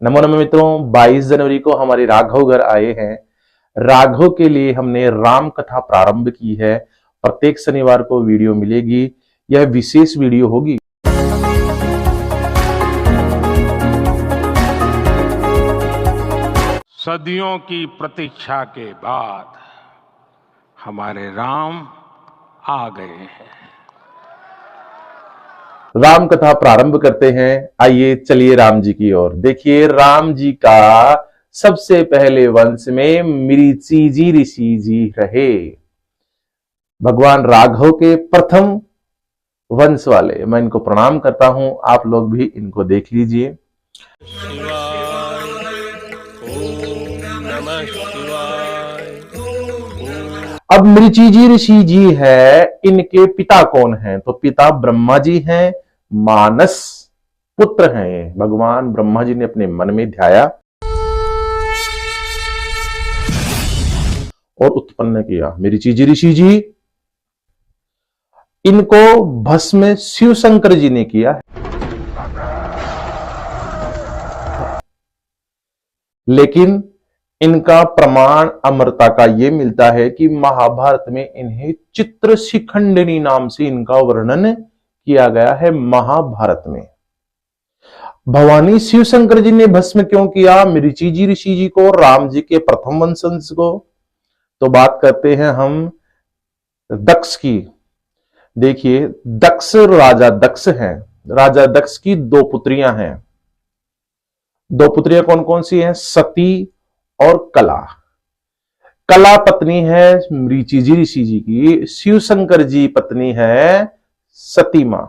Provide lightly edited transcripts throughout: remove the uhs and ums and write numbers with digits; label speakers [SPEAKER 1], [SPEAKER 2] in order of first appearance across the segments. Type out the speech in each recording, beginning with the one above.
[SPEAKER 1] नमो नमो मित्रों, 22 जनवरी को हमारे राघव घर आए हैं। राघव के लिए हमने राम कथा प्रारंभ की है। प्रत्येक शनिवार को वीडियो मिलेगी। यह विशेष वीडियो होगी।
[SPEAKER 2] सदियों की प्रतीक्षा के बाद हमारे राम आ गए हैं।
[SPEAKER 1] राम कथा प्रारंभ करते हैं। आइए चलिए राम जी की ओर। देखिए, राम जी का सबसे पहले वंश में मृषि जी ऋषि जी रहे। भगवान राघव के प्रथम वंश वाले। मैं इनको प्रणाम करता हूं, आप लोग भी इनको देख लीजिए। अब मृषि जी ऋषि जी है, इनके पिता कौन हैं? तो पिता ब्रह्मा जी हैं, मानस पुत्र हैं। भगवान ब्रह्मा जी ने अपने मन में ध्याया और उत्पन्न किया मृषि जी ऋषि जी। इनको भस्म शिव शंकर जी ने किया है। लेकिन इनका प्रमाण अमरता का यह मिलता है कि महाभारत में इन्हें चित्र शिखंडिनी नाम से इनका वर्णन किया गया है। महाभारत में भवानी शिव शंकर जी ने भस्म क्यों किया मृषि जी ऋषि जी को, राम जी के प्रथम वंशज को? तो बात करते हैं हम दक्ष की। देखिए, दक्ष राजा दक्ष हैं। राजा दक्ष की दो पुत्रियां हैं। दो पुत्रियां कौन कौन सी हैं? सती और कला। कला पत्नी है मृषि जी ऋषि जी की, शिव शंकर जी पत्नी है सती मां।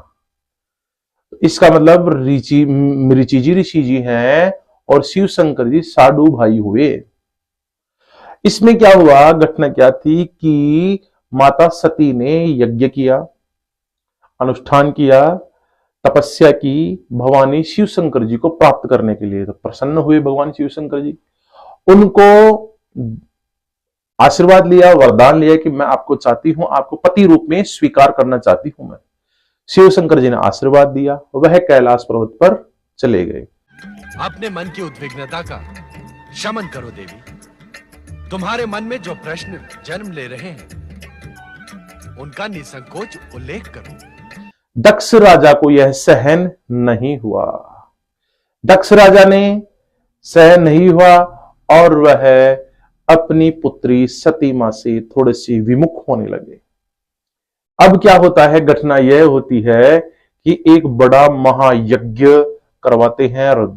[SPEAKER 1] इसका मतलब मृषि जी ऋषि जी हैं और शिव शंकर जी साडू भाई हुए। इसमें क्या हुआ, घटना क्या थी कि माता सती ने यज्ञ किया, अनुष्ठान किया, तपस्या की भवानी शिव शंकर जी को प्राप्त करने के लिए। तो प्रसन्न हुए भगवान शिव शंकर जी, उनको आशीर्वाद लिया, वरदान लिया कि मैं आपको चाहती हूं, आपको पति रूप में स्वीकार करना चाहती हूं मैं। शिव शंकर जी ने आशीर्वाद दिया, वह कैलाश पर्वत पर चले गए।
[SPEAKER 3] अपने मन की उद्विग्नता का शमन करो देवी। तुम्हारे मन में जो प्रश्न जन्म ले रहे हैं उनका निसंकोच उल्लेख करो।
[SPEAKER 1] दक्ष राजा को यह सहन नहीं हुआ। दक्ष राजा ने सहन नहीं हुआ और वह अपनी पुत्री सती मां से थोड़े से विमुख होने लगे। अब क्या होता है, घटना यह होती है कि एक बड़ा महायज्ञ करवाते हैं और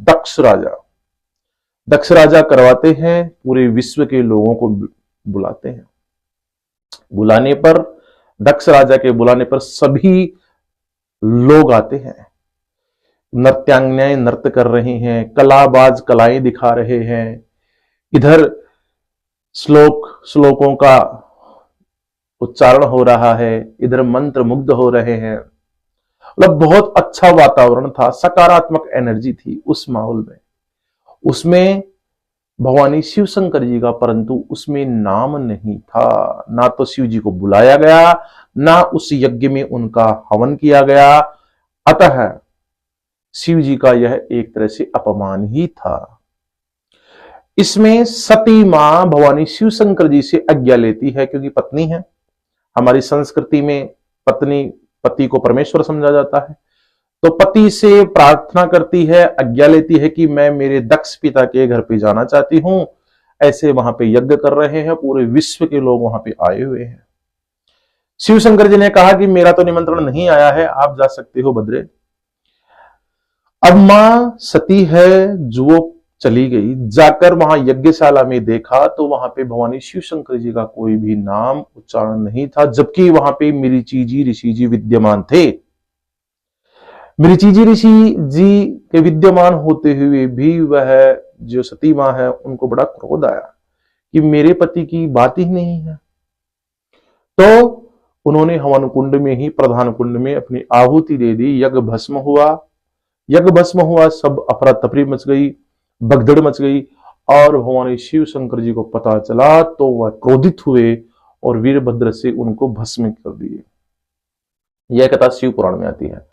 [SPEAKER 1] दक्ष राजा करवाते हैं। पूरे विश्व के लोगों को बुलाते हैं। बुलाने पर, दक्ष राजा के बुलाने पर सभी लोग आते हैं। नृत्यांगनाएं नृत्य कर रहे हैं, कलाबाज कलाएं दिखा रहे हैं। इधर श्लोकों का उच्चारण हो रहा है, इधर मंत्र मुग्ध हो रहे हैं। मतलब बहुत अच्छा वातावरण था, सकारात्मक एनर्जी थी उस माहौल में। उसमें भवानी शिव शंकर जी का परंतु उसमें नाम नहीं था। ना तो शिव जी को बुलाया गया, ना उस यज्ञ में उनका हवन किया गया। अतः शिव जी का यह एक तरह से अपमान ही था। इसमें सती मां भवानी शिव शंकर जी से आज्ञा लेती है, क्योंकि पत्नी है। हमारी संस्कृति में पति को परमेश्वर समझा जाता है। तो पति से प्रार्थना करती है, आज्ञा लेती है कि मैं मेरे दक्ष पिता के घर पे जाना चाहती हूं। ऐसे वहां पे यज्ञ कर रहे हैं, पूरे विश्व के लोग वहां पे आए हुए हैं। शिव शंकर जी ने कहा कि मेरा तो निमंत्रण नहीं आया है, आप जा सकते हो बद्रे। अब मां सती है जो चली गई, जाकर वहां यज्ञशाला में देखा तो वहां पे भवानी शिव शंकर जी का कोई भी नाम उच्चारण नहीं था, जबकि वहां पे मृषि जी ऋषि जी विद्यमान थे। मृषि जी ऋषि जी के विद्यमान होते हुए भी वह जो सती मां है उनको बड़ा क्रोध आया कि मेरे पति की बात ही नहीं है। तो उन्होंने हवन कुंड में ही, प्रधान कुंड में अपनी आहुति दे दी। यज्ञ भस्म हुआ, सब अफरा तफरी मच गई, भगदड़ मच गई। और भगवान शिव शंकर जी को पता चला तो वह क्रोधित हुए और वीरभद्र से उनको भस्म कर दिए। यह कथा शिव पुराण में आती है।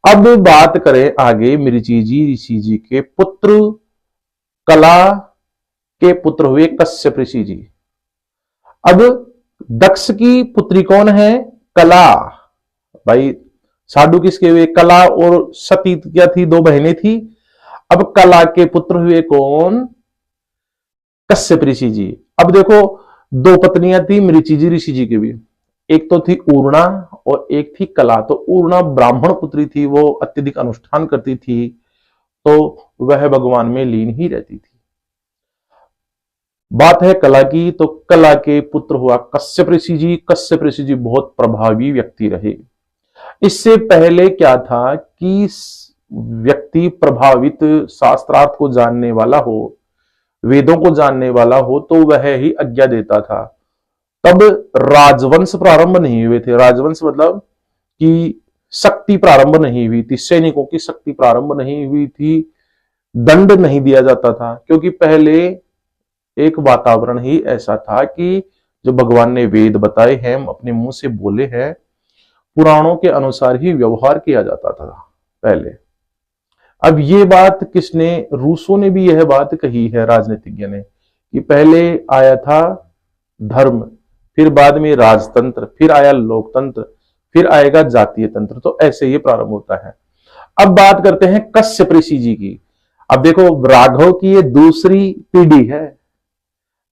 [SPEAKER 1] अब बात करें आगे, मृचिजी ऋषि जी के पुत्र कला के पुत्र हुए कश्यप ऋषि जी। अब दक्ष की पुत्री कौन है? कला। भाई साधु किसके हुए? कला और सती क्या थी? दो बहनें थी। अब कला के पुत्र हुए कौन? कश्यप ऋषि जी। अब देखो दो पत्नियां थी मृचिजी ऋषि जी की भी, एक तो थी ऊर्णा और एक थी कला। तो ऊर्णा ब्राह्मण पुत्री थी, वो अत्यधिक अनुष्ठान करती थी, तो वह भगवान में लीन ही रहती थी। बात है कला की, तो कला के पुत्र हुआ कश्यप ऋषि जी। कश्यप ऋषि जी बहुत प्रभावी व्यक्ति रहे। इससे पहले क्या था कि व्यक्ति प्रभावित, शास्त्रार्थ को जानने वाला हो, वेदों को जानने वाला हो, तो वह ही आज्ञा देता था। तब राजवंश प्रारंभ नहीं हुए थे। राजवंश मतलब कि शक्ति प्रारंभ नहीं हुई थी, सैनिकों की शक्ति प्रारंभ नहीं हुई थी, दंड नहीं दिया जाता था, क्योंकि पहले एक वातावरण ही ऐसा था कि जो भगवान ने वेद बताए हैं, अपने मुंह से बोले हैं, पुराणों के अनुसार ही व्यवहार किया जाता था पहले। अब ये बात किसने? रूसों ने भी यह बात कही है, राजनीतिज्ञ ने, कि पहले आया था धर्म, फिर बाद में राजतंत्र, फिर आया लोकतंत्र, फिर आएगा जातीय तंत्र। तो ऐसे ही प्रारंभ होता है। अब बात करते हैं कश्यप ऋषि जी की। अब देखो राघव की ये दूसरी पीढ़ी है,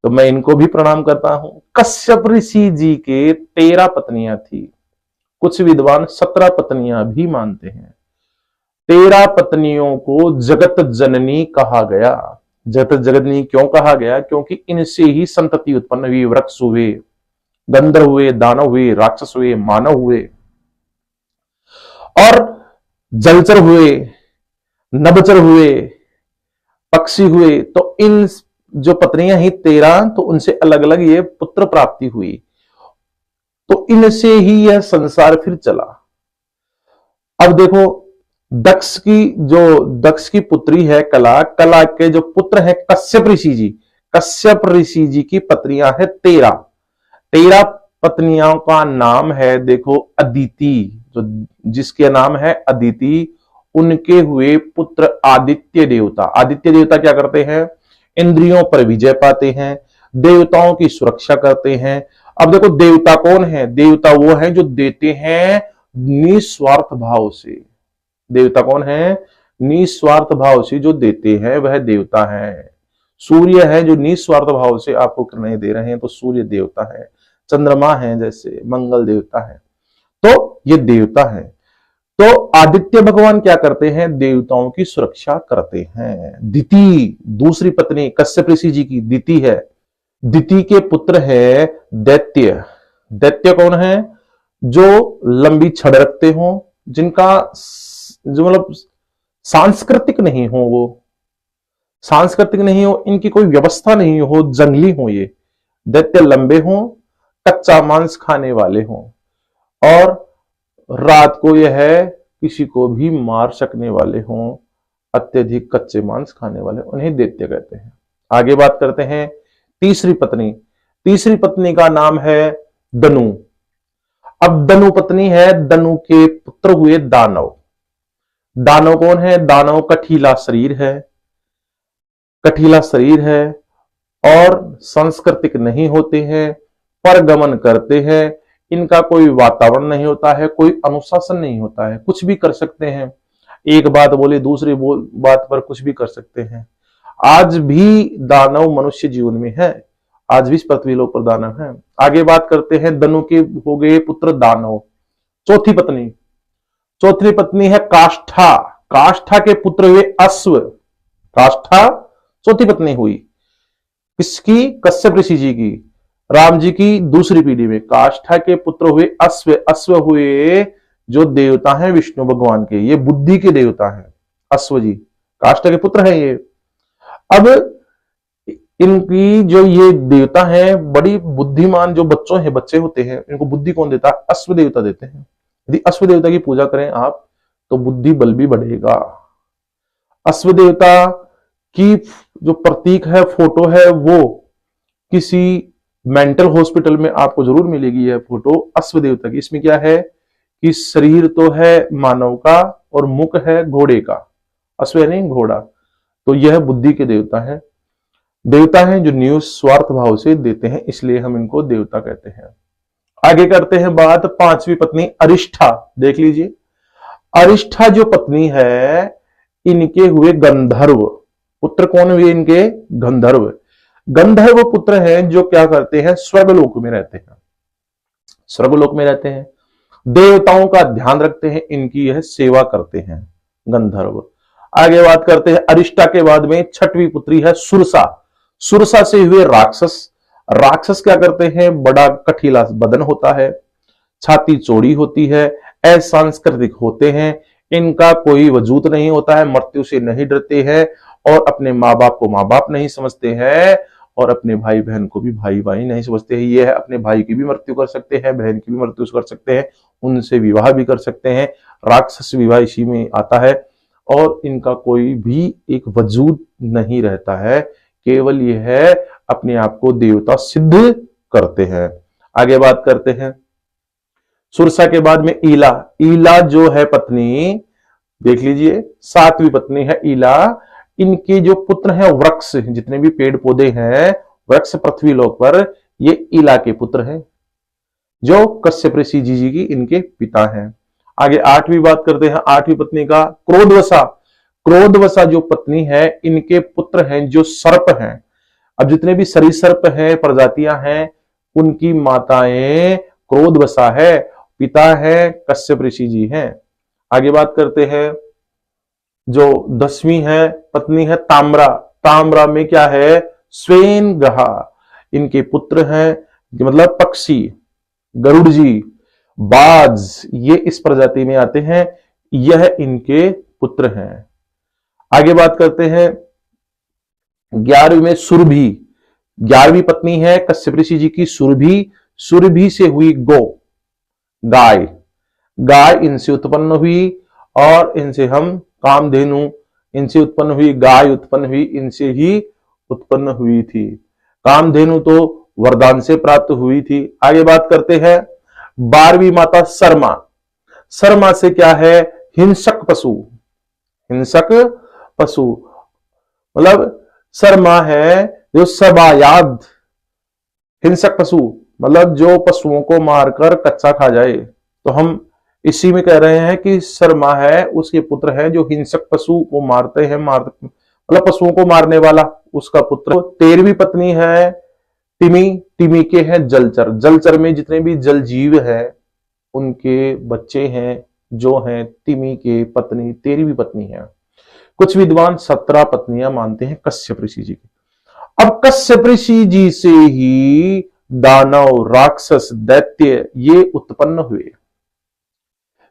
[SPEAKER 1] तो मैं इनको भी प्रणाम करता हूं। कश्यप ऋषि जी के 13 पत्नियां थी, कुछ विद्वान 17 पत्नियां भी मानते हैं। 13 पत्नियों को जगत जननी कहा गया। जगत जननी क्यों कहा गया? क्योंकि इनसे ही संतति उत्पन्न हुई, वृक्ष हुए, गंधर्व हुए, दानव हुए, राक्षस हुए, मानव हुए और जलचर हुए, नभचर हुए, पक्षी हुए। तो इन जो पत्नियां ही 13, तो उनसे अलग अलग ये पुत्र प्राप्ति हुई। तो इनसे ही यह संसार फिर चला। अब देखो दक्ष की पुत्री है कला, कला के जो पुत्र है कश्यप ऋषि जी। कश्यप ऋषि जी की पत्नियां है 13 पत्नियों का नाम है देखो अदिति, जो जिसके नाम है अदिति, उनके हुए पुत्र आदित्य देवता। आदित्य देवता क्या करते हैं? इंद्रियों पर विजय पाते हैं, देवताओं की सुरक्षा करते हैं। अब देखो देवता कौन है? देवता वो है जो देते हैं निस्वार्थ भाव से। देवता कौन है? निस्वार्थ भाव से जो देते हैं वह देवता है। सूर्य है जो निस्वार्थ भाव से आपको किरणें दे रहे हैं, तो सूर्य देवता है। चंद्रमा है जैसे मंगल देवता है, तो ये देवता है। तो आदित्य भगवान क्या करते हैं? देवताओं की सुरक्षा करते हैं। दिति दूसरी पत्नी कश्यप ऋषि जी की दिति है। दिति के पुत्र है दैत्य। दैत्य कौन है? जो लंबी छड़ रखते हो, जिनका जो मतलब सांस्कृतिक नहीं हो, वो सांस्कृतिक नहीं हो, इनकी कोई व्यवस्था नहीं हो, जंगली हो। ये दैत्य लंबे हो, कच्चा मांस खाने वाले हो, और रात को यह किसी को भी मार सकने वाले हों, अत्यधिक कच्चे मांस खाने वाले, उन्हें दैत्य कहते हैं। आगे बात करते हैं तीसरी पत्नी। तीसरी पत्नी का नाम है दनु। अब दनु पत्नी है, दनु के पुत्र हुए दानव। दानव कौन है? दानव कठिला शरीर है, कठिला शरीर है और सांस्कृतिक नहीं होते हैं, परगमन करते हैं। इनका कोई वातावरण नहीं होता है, कोई अनुशासन नहीं होता है, कुछ भी कर सकते हैं। एक बात बोले दूसरी बात पर कुछ भी कर सकते हैं। आज भी दानव मनुष्य जीवन में है, आज भी इस पृथ्वी लोक पर दानव है। आगे बात करते हैं दनु के हो गए पुत्र दानव। चौथी पत्नी है काष्ठा। काष्ठा के पुत्र हुए अश्व। काष्ठा चौथी पत्नी हुई किसकी? कश्यप ऋषि जी की, राम जी की दूसरी पीढ़ी में। काष्ठा के पुत्र हुए अश्व। अश्व हुए जो देवता हैं विष्णु भगवान के, ये बुद्धि के देवता हैं अश्व जी, काष्ठा के पुत्र हैं ये। अब इनकी जो ये देवता हैं, बड़ी बुद्धिमान जो बच्चे होते हैं, इनको बुद्धि कौन देता है? अश्व देवता देते हैं। यदि अश्व देवता की पूजा करें आप, तो बुद्धि बल भी बढ़ेगा। अश्व देवता की जो प्रतीक है, फोटो है, वो किसी मेंटल हॉस्पिटल में आपको जरूर मिलेगी। यह फोटो अश्व देवता की। इसमें क्या है? कि शरीर तो है मानव का और मुख है घोड़े का, अश्व नहीं घोड़ा, तो यह बुद्धि के देवता है। देवता हैं जो निस्वार्थ भाव से देते हैं, इसलिए हम इनको देवता कहते हैं। आगे करते हैं बात पांचवी पत्नी अरिष्ठा। देख लीजिए, अरिष्ठा जो पत्नी है, इनके हुए गंधर्व पुत्र। कौन हुए इनके? गंधर्व। गंधर्व पुत्र हैं जो क्या करते हैं? स्वर्गलोक में रहते हैं, स्वर्गलोक में रहते हैं, देवताओं का ध्यान रखते हैं, इनकी यह सेवा करते हैं गंधर्व। आगे बात करते हैं अरिष्टा के बाद में छठवीं पुत्री है सुरसा। सुरसा से हुए राक्षस। राक्षस क्या करते हैं? बड़ा कठिला बदन होता है, छाती चौड़ी होती है, असांस्कृतिक होते हैं, इनका कोई वजूद नहीं होता है, मृत्यु से नहीं डरते हैं और अपने माँ बाप को माँ बाप नहीं समझते हैं और अपने भाई बहन को भी भाई भाई नहीं समझते हैं। ये है अपने भाई की भी मृत्यु कर सकते हैं, बहन की भी मृत्यु कर सकते हैं, उनसे विवाह भी कर सकते हैं। राक्षस विवाह इसी में आता है और इनका कोई भी एक वजूद नहीं रहता है, केवल यह है अपने आप को देवता सिद्ध करते हैं। आगे बात करते हैं सुरसा के बाद में ईला। ईला जो है पत्नी, देख लीजिए सातवीं पत्नी है ईला। इनके जो पुत्र हैं वृक्ष, जितने भी पेड़ पौधे हैं वृक्ष पृथ्वी लोक पर, ये ईला के पुत्र हैं जो कश्यप ऋषि जी की इनके पिता हैं। आगे आठवीं बात करते हैं, आठवीं पत्नी का क्रोधवसा। क्रोधवसा जो पत्नी है, इनके पुत्र हैं जो सर्प हैं। अब जितने भी सरीसर्प हैं, प्रजातियां हैं, उनकी माताएं क्रोधवसा है, पिता है कश्यप ऋषि जी हैं। आगे बात करते हैं जो 10वीं है पत्नी है ताम्रा। ताम्रा में क्या है? स्वेन ग्रहा। इनके पुत्र हैं मतलब पक्षी, गरुड़ जी, बाज, ये इस प्रजाति में आते हैं, यह इनके पुत्र हैं। आगे बात करते हैं 11वीं में सुरभि। 11वीं पत्नी है कश्यप ऋषि जी की सुरभि। सुरभि से हुई गो, गाय। गाय इनसे उत्पन्न हुई और इनसे हम कामधेनु, इनसे उत्पन्न हुई गाय, उत्पन्न हुई इनसे ही उत्पन्न हुई थी। कामधेनु तो वरदान से प्राप्त हुई थी। आगे बात करते हैं 12वीं माता शर्मा। शर्मा से क्या है? हिंसक पशु। हिंसक पशु मतलब शर्मा है जो सबायाद। हिंसक पशु मतलब जो पशुओं को मारकर कच्चा खा जाए, तो हम इसी में कह रहे हैं कि शर्मा है उसके पुत्र है जो हिंसक पशु को मारते हैं, मतलब पशुओं को मारने वाला, उसका पुत्र। 13वीं पत्नी है तिमी। तिमी के हैं जलचर। जलचर में जितने भी जल जीव है उनके बच्चे हैं जो हैं तिमी के पत्नी, 13वीं पत्नी है। कुछ विद्वान 17 पत्नियां मानते हैं कश्यप ऋषि जी की। अब कश्यप ऋषि जी से ही दानव, राक्षस, दैत्य ये उत्पन्न हुए।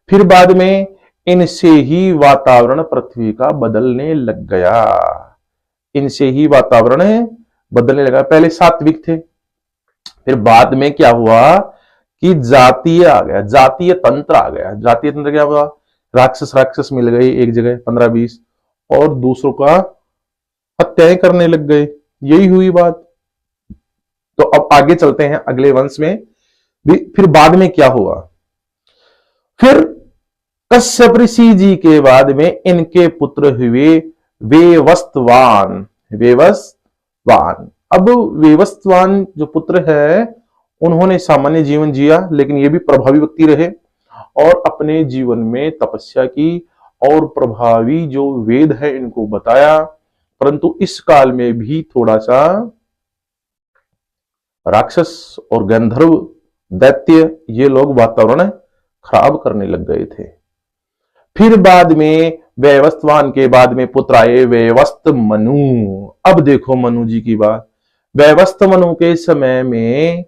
[SPEAKER 1] फिर बाद में इनसे ही वातावरण पृथ्वी का बदलने लग गया। इनसे ही वातावरण बदलने लगा। पहले सात्विक थे, फिर बाद में क्या हुआ कि जातीय आ गया, जातीय तंत्र आ गया। जातीय तंत्र क्या हुआ? राक्षस मिल गए एक जगह 15-20 और दूसरों का हत्याएं करने लग गए। यही हुई बात। तो अब आगे चलते हैं अगले वंश में भी। फिर बाद में क्या हुआ? फिर कश्यप ऋषि जी के बाद में इनके पुत्र हुए वेवस्वान। वेवस्वान। अब वेवस्वान जो पुत्र है उन्होंने सामान्य जीवन जिया, लेकिन ये भी प्रभावी व्यक्ति रहे और अपने जीवन में तपस्या की और प्रभावी जो वेद है इनको बताया। परंतु इस काल में भी थोड़ा सा राक्षस और गंधर्व, दैत्य ये लोग वातावरण खराब करने लग गए थे। फिर बाद में वेवस्वान के बाद में पुत्र आए वेवस्त मनु। अब देखो मनु जी की बात। वेवस्त मनु के समय में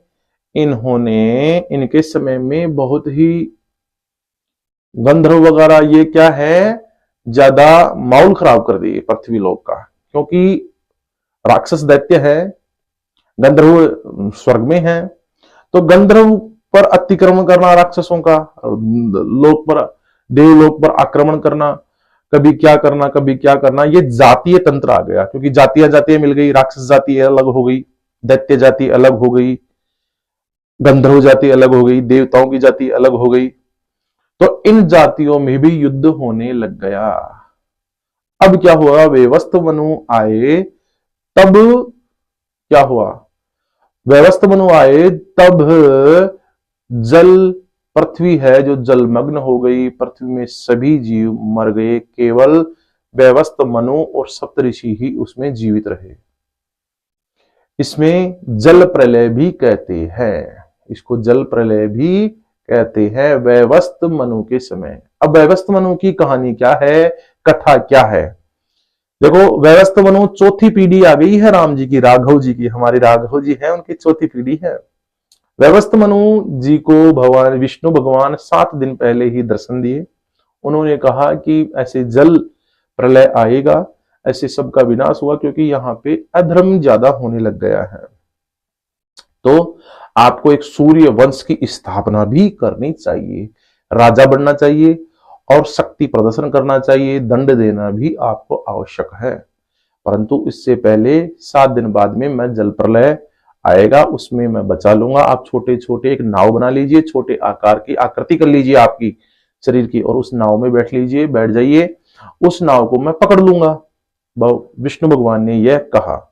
[SPEAKER 1] इनके समय में बहुत ही गंधर्व वगैरह ये क्या है, ज्यादा माहौल खराब कर दिए पृथ्वी लोक का, क्योंकि राक्षस दैत्य है, गंधर्व स्वर्ग में है, तो गंधर्व पर अतिक्रमण करना, राक्षसों का लोक पर, देवलोक पर आक्रमण करना, कभी क्या करना, ये जातीय तंत्र आ गया। क्योंकि जातियां मिल गई, राक्षस जाति अलग हो गई, दैत्य जाति अलग हो गई, गंधर्व जाति अलग हो गई, देवताओं की जाति अलग हो गई। तो इन जातियों में भी युद्ध होने लग गया। अब क्या हुआ, वेवस्त मनु आए, तब क्या हुआ, वेवस्त मनु आए तब जल पृथ्वी है जो जलमग्न हो गई, पृथ्वी में सभी जीव मर गए, केवल वेवस्त मनु और सप्तऋषि ही उसमें जीवित रहे। इसमें जल प्रलय भी कहते हैं, इसको जल प्रलय भी कहते हैं वैवस्त मनु के समय। अब वैवस्त मनु की कहानी क्या है, कथा क्या है? देखो, वैवस्त मनु चौथी पीढ़ी आ गई है राम जी की, राघव जी की, हमारे राघव जी हैं उनकी चौथी पीढ़ी है। वैवस्त मनु जी को भगवान विष्णु भगवान 7 दिन पहले ही दर्शन दिए। उन्होंने कहा कि ऐसे जल प्रलय आएगा, ऐसे सबका विनाश हुआ क्योंकि यहाँ पे अधर्म ज्यादा होने लग गया है। तो आपको एक सूर्य वंश की स्थापना भी करनी चाहिए, राजा बनना चाहिए और शक्ति प्रदर्शन करना चाहिए, दंड देना भी आपको आवश्यक है। परंतु इससे पहले 7 दिन बाद में मैं जल प्रलय आएगा, उसमें मैं बचा लूंगा। आप छोटे छोटे एक नाव बना लीजिए, छोटे आकार की आकृति कर लीजिए आपकी शरीर की, और उस नाव में बैठ लीजिए, बैठ जाइए, उस नाव को मैं पकड़ लूंगा। विष्णु भगवान ने यह कहा।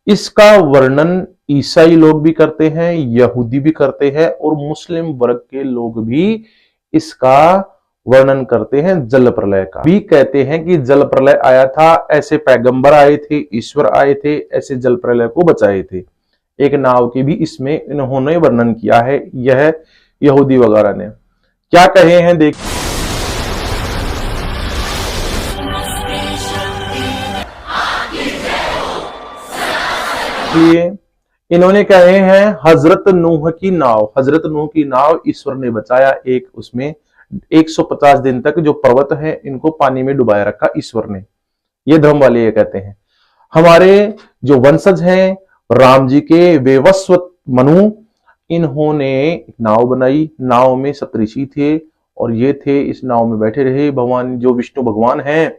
[SPEAKER 1] इसका वर्णन ईसाई लोग भी करते हैं, यहूदी भी करते हैं और मुस्लिम वर्ग के लोग भी इसका वर्णन करते हैं। जल प्रलय का भी कहते हैं कि जल प्रलय आया था, ऐसे पैगंबर आए थे, ईश्वर आए थे, ऐसे जल प्रलय को बचाए थे। एक नाव की भी इसमें इन्होंने वर्णन किया है, यह यहूदी वगैरह ने क्या कहे हैं देख। इन्होंने कहे हैं हजरत नूह की नाव, हजरत नूह की नाव ईश्वर ने बचाया। एक उसमें 150 दिन तक जो पर्वत है इनको पानी में डुबाया रखा ईश्वर ने, ये धर्म वाले ये कहते हैं। हमारे जो वंशज हैं राम जी के, वेवस्वत मनु, इन्होंने नाव बनाई, नाव में सप्तऋषि थे और ये थे, इस नाव में बैठे रहे। भगवान जो विष्णु भगवान हैं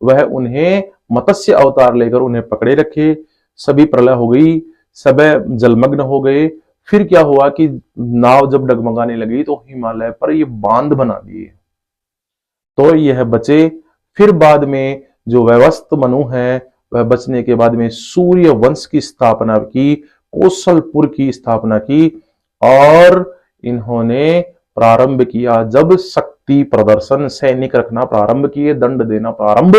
[SPEAKER 1] वह उन्हें मत्स्य अवतार लेकर उन्हें पकड़े रखे। सभी प्रलय हो गई, सब जलमग्न हो गए। फिर क्या हुआ कि नाव जब डगमगाने लगी तो हिमालय पर ये बांध बना दिए, तो यह बचे। फिर बाद में जो वैवस्त मनु है वह बचने के बाद में सूर्य वंश की स्थापना की, कौशलपुर की स्थापना की और इन्होंने प्रारंभ किया जब शक्ति प्रदर्शन, सैनिक रखना प्रारंभ किए, दंड देना प्रारंभ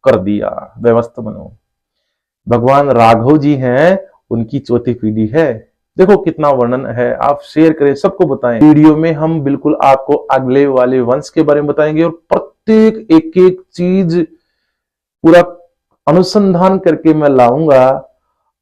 [SPEAKER 1] कर दिया। वैवस्त मनु भगवान राघव जी हैं, उनकी चौथी पीढ़ी है। देखो कितना वर्णन है, आप शेयर करें, सबको बताएं। वीडियो में हम बिल्कुल आपको अगले वाले वंश के बारे में बताएंगे और प्रत्येक एक एक चीज पूरा अनुसंधान करके मैं लाऊंगा।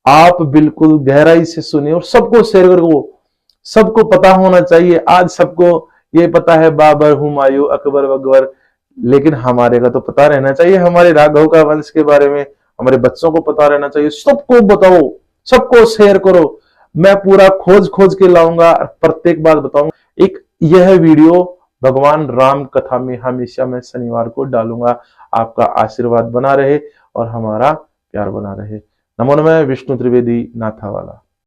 [SPEAKER 1] आप बिल्कुल गहराई से सुनिए और सबको शेयर करो, सबको पता होना चाहिए। आज सबको ये पता है बाबर, हुमायूं, अकबर वगैरह, लेकिन हमारे का तो पता रहना चाहिए, हमारे राघव का वंश के बारे में हमारे बच्चों को पता रहना चाहिए। सबको बताओ, सबको शेयर करो, मैं पूरा खोज खोज के लाऊंगा, प्रत्येक बात बताऊंगा। एक यह वीडियो भगवान राम कथा में हमेशा मैं शनिवार को डालूंगा। आपका आशीर्वाद बना रहे और हमारा प्यार बना रहे। नमो नमः। विष्णु त्रिवेदी नाथावाला।